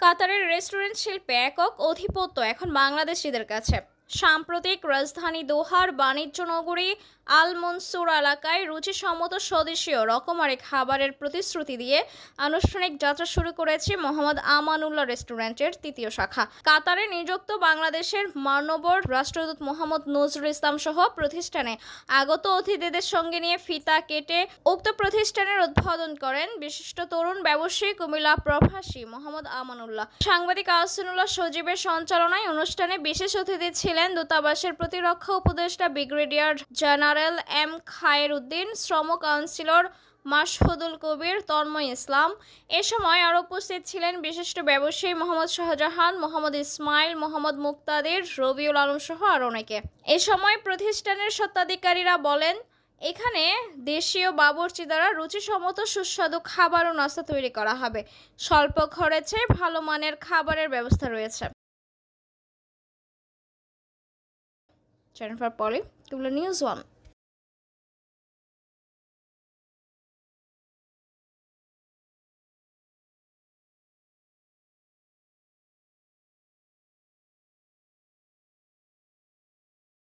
কাতারের রেস্টুরেন্ট শিল্পে একক আধিপত্য এখন বাংলাদেশিদের কাছে। সাম্প্রতিক রাজধানী দোহার বাণিজ্য নগরী আল মনসুর এলাকায় রুচিসম্মত স্বদেশীয় রকমারি খাবারের প্রতিশ্রুতি দিয়ে আনুষ্ঠানিক যাত্রা শুরু করেছে মোহাম্মদ আমানুল্লাহ রেস্টুরেন্টের তৃতীয় শাখা। কাতারে নিযুক্ত বাংলাদেশের মানবর রাষ্ট্রদূত মোহাম্মদ নজরুল ইসলাম সহ প্রতিষ্ঠানে আগত অতিথিদের সঙ্গে নিয়ে ফিতা কেটে উক্ত প্রতিষ্ঠানের উদ্বোধন করেন বিশিষ্ট তরুণ ব্যবসায়ী কুমিল্লা প্রবাসী মোহাম্মদ আমানুল্লাহ। সাংবাদিক আহসানুল্লাহ সজীবের সঞ্চালনায় অনুষ্ঠানে বিশেষ অতিথি ছিলেন দূতাবাসের প্রতিরক্ষা উপদেষ্টা ব্রিগেডিয়ার জেনারেল এম খায়ের উদ্দিন, শ্রম কাউন্সিলর মাসহুদুল কবির, তন্ময় ইসলাম। এ সময় আরও উপস্থিত ছিলেন বিশিষ্ট ব্যবসায়ী মোহাম্মদ শাহজাহান, মোহাম্মদ ইসমাইল, মোহাম্মদ মুক্তাদির, রবিউল আলম সহ আরও অনেকে। এ সময় প্রতিষ্ঠানের স্বত্বাধিকারীরা বলেন, এখানে দেশীয় বাবুর্চি দ্বারা রুচিসম্মত সুস্বাদু খাবার ও নাস্তা তৈরি করা হবে। স্বল্প খরচে ভালো মানের খাবারের ব্যবস্থা রয়েছে। জেনিফার পলি, কুমিল্লা নিউজ 1।